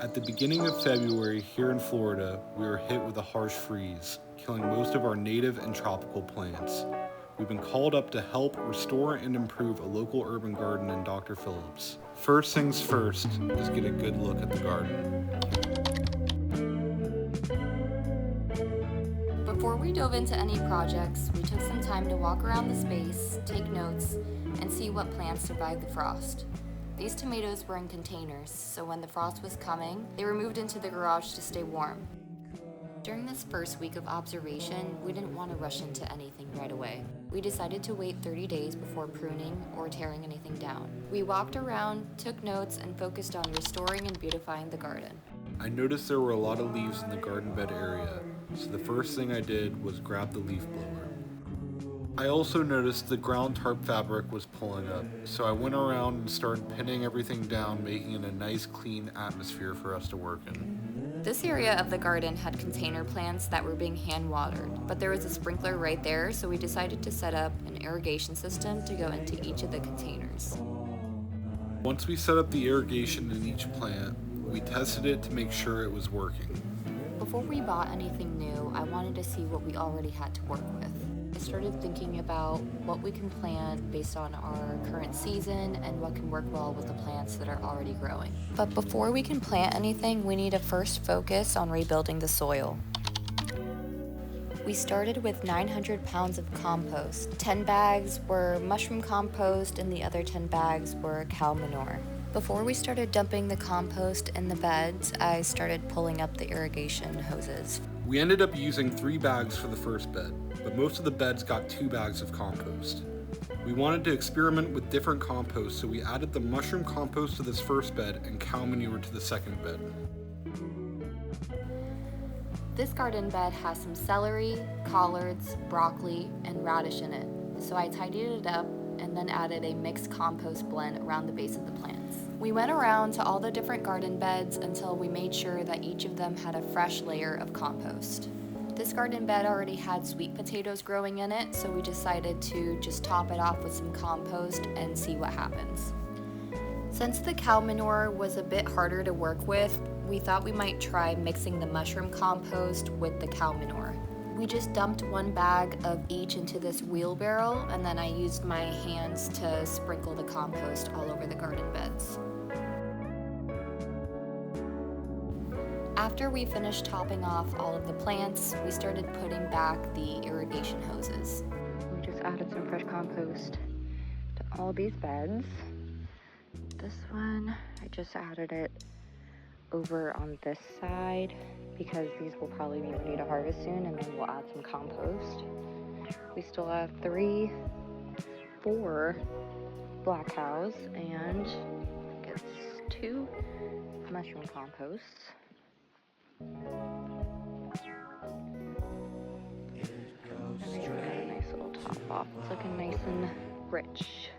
At the beginning of February here in Florida, we were hit with a harsh freeze, killing most of our native and tropical plants. We've been called up to help restore and improve a local urban garden in Dr. Phillips. First things first is get a good look at the garden. Before we dove into any projects, we took some time to walk around the space, take notes, and see what plants survived the frost. These tomatoes were in containers, so when the frost was coming, they were moved into the garage to stay warm. During this first week of observation, we didn't want to rush into anything right away. We decided to wait 30 days before pruning or tearing anything down. We walked around, took notes, and focused on restoring and beautifying the garden. I noticed there were a lot of leaves in the garden bed area, so the first thing I did was grab the leaf blower. I also noticed the ground tarp fabric was pulling up, so I went around and started pinning everything down, making it a nice clean atmosphere for us to work in. This area of the garden had container plants that were being hand watered, but there was a sprinkler right there, so we decided to set up an irrigation system to go into each of the containers. Once we set up the irrigation in each plant, we tested it to make sure it was working. Before we bought anything new, I wanted to see what we already had to work with. I started thinking about what we can plant based on our current season and what can work well with the plants that are already growing. But before we can plant anything, we need to first focus on rebuilding the soil. We started with 900 pounds of compost. 10 bags were mushroom compost and the other 10 bags were cow manure. Before we started dumping the compost in the beds, I started pulling up the irrigation hoses. We ended up using 3 bags for the first bed, but most of the beds got 2 bags of compost. We wanted to experiment with different compost, so we added the mushroom compost to this first bed and cow manure to the second bed. This garden bed has some celery, collards, broccoli, and radish in it, so I tidied it up and then added a mixed compost blend around the base of the plants. We went around to all the different garden beds until we made sure that each of them had a fresh layer of compost. This garden bed already had sweet potatoes growing in it, so we decided to just top it off with some compost and see what happens. Since the cow manure was a bit harder to work with, we thought we might try mixing the mushroom compost with the cow manure. We just dumped 1 bag of each into this wheelbarrow, and then I used my hands to sprinkle the compost all over the garden beds. After we finished topping off all of the plants, we started putting back the irrigation hoses. We just added some fresh compost to all these beds. This one, I just added it over on this side because these will probably be ready to harvest soon, and then we'll add some compost. We still have 4 black cows and I guess 2 mushroom composts. And they got a nice little top off. It's looking nice and rich.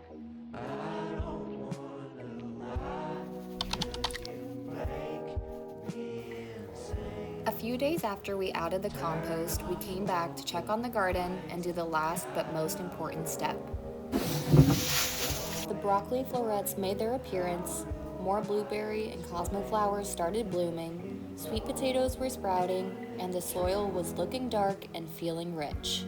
A few days after we added the compost, we came back to check on the garden and do the last but most important step. The broccoli florets made their appearance, more blueberry and cosmo flowers started blooming, sweet potatoes were sprouting, and the soil was looking dark and feeling rich.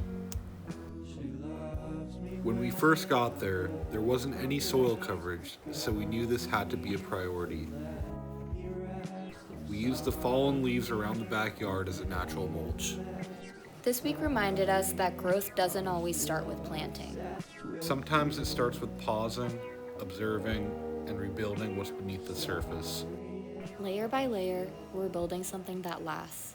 When we first got there wasn't any soil coverage, so we knew this had to be a priority. We used the fallen leaves around the backyard as a natural mulch. This week reminded us that growth doesn't always start with planting. Sometimes it starts with pausing, observing, and rebuilding what's beneath the surface. Layer by layer, we're building something that lasts.